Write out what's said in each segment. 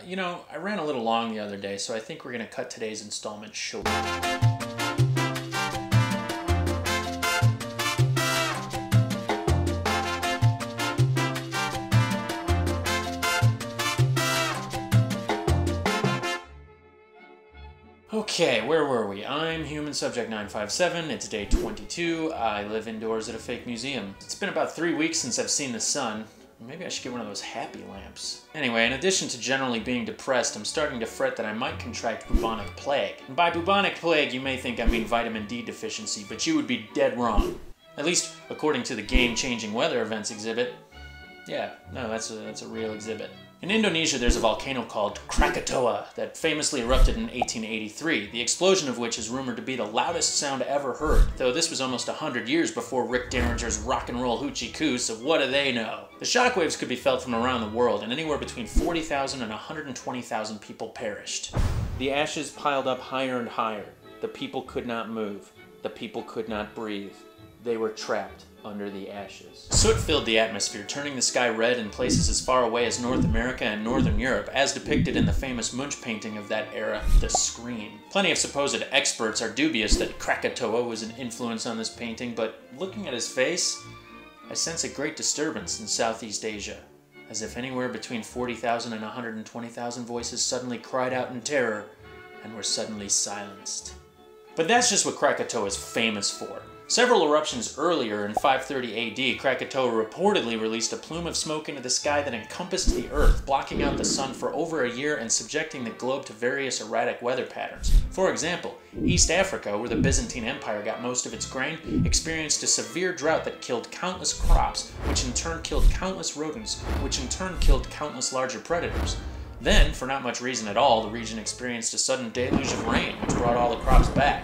You know, I ran a little long the other day, so I think we're going to cut today's installment short. Okay, where were we? I'm Human Subject 957, it's day 22, I live indoors at a fake museum. It's been about 3 weeks since I've seen the sun. Maybe I should get one of those happy lamps. Anyway, in addition to generally being depressed, I'm starting to fret that I might contract bubonic plague. And by bubonic plague, you may think I mean vitamin D deficiency, but you would be dead wrong. At least, according to the game-changing weather events exhibit. Yeah, no, that's a real exhibit. In Indonesia, there's a volcano called Krakatoa that famously erupted in 1883, the explosion of which is rumored to be the loudest sound ever heard, though this was almost 100 years before Rick Derringer's rock and roll hoochie coo, so what do they know? The shockwaves could be felt from around the world, and anywhere between 40,000 and 120,000 people perished. The ashes piled up higher and higher. The people could not move. The people could not breathe. They were trapped under the ashes. Soot filled the atmosphere, turning the sky red in places as far away as North America and Northern Europe, as depicted in the famous Munch painting of that era, The Scream. Plenty of supposed experts are dubious that Krakatoa was an influence on this painting, but looking at his face, I sense a great disturbance in Southeast Asia, as if anywhere between 40,000 and 120,000 voices suddenly cried out in terror and were suddenly silenced. But that's just what Krakatoa is famous for. Several eruptions earlier, in 530 AD, Krakatoa reportedly released a plume of smoke into the sky that encompassed the Earth, blocking out the sun for over a year and subjecting the globe to various erratic weather patterns. For example, East Africa, where the Byzantine Empire got most of its grain, experienced a severe drought that killed countless crops, which in turn killed countless rodents, which in turn killed countless larger predators. Then, for not much reason at all, the region experienced a sudden deluge of rain, which brought all the crops back.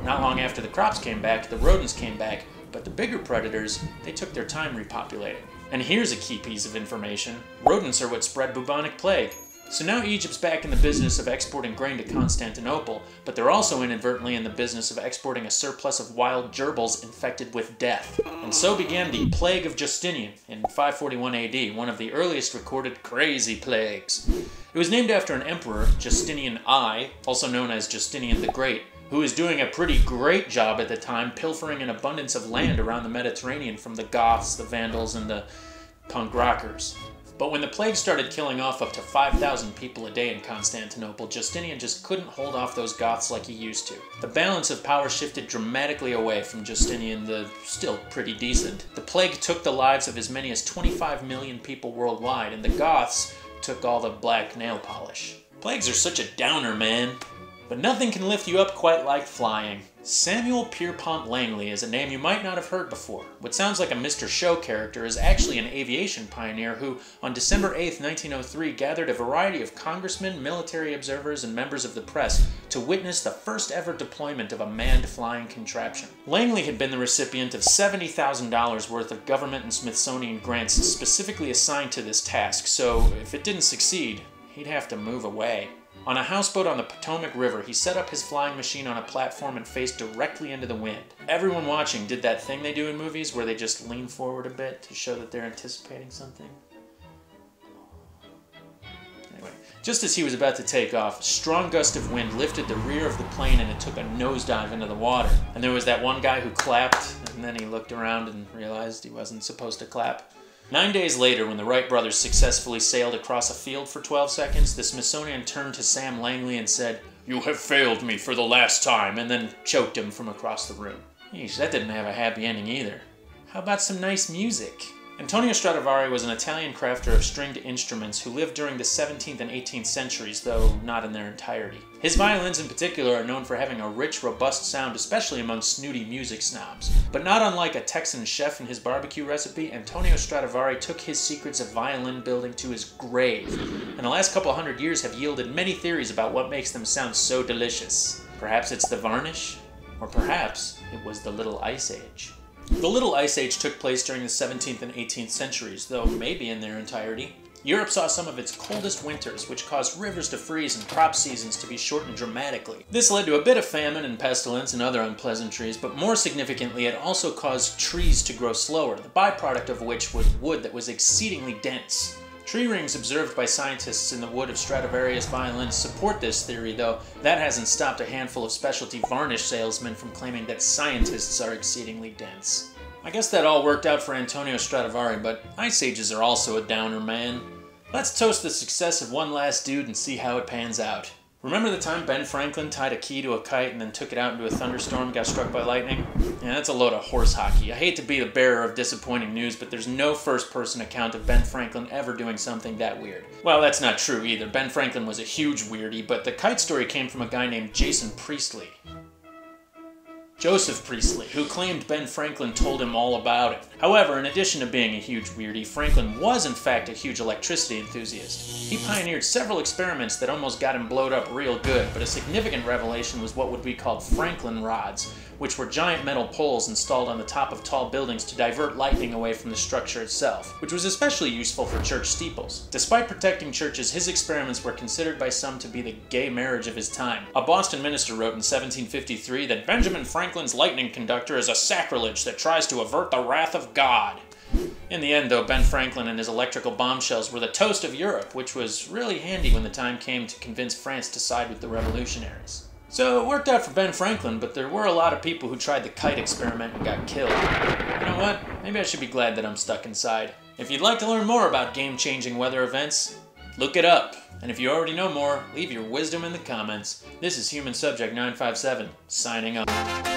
Not long after the crops came back, the rodents came back, but the bigger predators, they took their time repopulating. And here's a key piece of information. Rodents are what spread bubonic plague. So now Egypt's back in the business of exporting grain to Constantinople, but they're also inadvertently in the business of exporting a surplus of wild gerbils infected with death. And so began the Plague of Justinian in 541 AD, one of the earliest recorded crazy plagues. It was named after an emperor, Justinian I, also known as Justinian the Great, who was doing a pretty great job at the time pilfering an abundance of land around the Mediterranean from the Goths, the Vandals, and the punk rockers. But when the plague started killing off up to 5,000 people a day in Constantinople, Justinian just couldn't hold off those Goths like he used to. The balance of power shifted dramatically away from Justinian, the still pretty decent. The plague took the lives of as many as 25 million people worldwide, and the Goths took all the black nail polish. Plagues are such a downer, man. But nothing can lift you up quite like flying. Samuel Pierpont Langley is a name you might not have heard before. What sounds like a Mr. Show character is actually an aviation pioneer who, on December 8, 1903, gathered a variety of congressmen, military observers, and members of the press to witness the first ever deployment of a manned flying contraption. Langley had been the recipient of $70,000 worth of government and Smithsonian grants specifically assigned to this task, so if it didn't succeed, he'd have to move away. On a houseboat on the Potomac River, he set up his flying machine on a platform and faced directly into the wind. Everyone watching did that thing they do in movies where they just lean forward a bit to show that they're anticipating something. Anyway, just as he was about to take off, a strong gust of wind lifted the rear of the plane and it took a nosedive into the water. And there was that one guy who clapped, and then he looked around and realized he wasn't supposed to clap. 9 days later, when the Wright brothers successfully sailed across a field for 12 seconds, the Smithsonian turned to Sam Langley and said, "You have failed me for the last time," and then choked him from across the room. Yeesh, that didn't have a happy ending either. How about some nice music? Antonio Stradivari was an Italian crafter of stringed instruments who lived during the 17th and 18th centuries, though not in their entirety. His violins in particular are known for having a rich, robust sound, especially among snooty music snobs. But not unlike a Texan chef in his barbecue recipe, Antonio Stradivari took his secrets of violin building to his grave, and the last couple hundred years have yielded many theories about what makes them sound so delicious. Perhaps it's the varnish, or perhaps it was the Little Ice Age. The Little Ice Age took place during the 17th and 18th centuries, though maybe in their entirety. Europe saw some of its coldest winters, which caused rivers to freeze and crop seasons to be shortened dramatically. This led to a bit of famine and pestilence and other unpleasantries, but more significantly, it also caused trees to grow slower, the byproduct of which was wood that was exceedingly dense. Tree rings observed by scientists in the wood of Stradivarius violins support this theory, though that hasn't stopped a handful of specialty varnish salesmen from claiming that scientists are exceedingly dense. I guess that all worked out for Antonio Stradivari, but ice ages are also a downer, man. Let's toast the success of one last dude and see how it pans out. Remember the time Ben Franklin tied a key to a kite and then took it out into a thunderstorm and got struck by lightning? Yeah, that's a load of horse hockey. I hate to be the bearer of disappointing news, but there's no first-person account of Ben Franklin ever doing something that weird. Well, that's not true either. Ben Franklin was a huge weirdie, but the kite story came from a guy named Joseph Priestley, who claimed Ben Franklin told him all about it. However, in addition to being a huge weirdie, Franklin was in fact a huge electricity enthusiast. He pioneered several experiments that almost got him blowed up real good, but a significant revelation was what would be called Franklin rods, which were giant metal poles installed on the top of tall buildings to divert lightning away from the structure itself, which was especially useful for church steeples. Despite protecting churches, his experiments were considered by some to be the gay marriage of his time. A Boston minister wrote in 1753 that Benjamin Franklin's lightning conductor is a sacrilege that tries to avert the wrath of God. In the end, though, Ben Franklin and his electrical bombshells were the toast of Europe, which was really handy when the time came to convince France to side with the revolutionaries. So it worked out for Ben Franklin, but there were a lot of people who tried the kite experiment and got killed. You know what? Maybe I should be glad that I'm stuck inside. If you'd like to learn more about game-changing weather events, look it up. And if you already know more, leave your wisdom in the comments. This is Human Subject 957, signing off.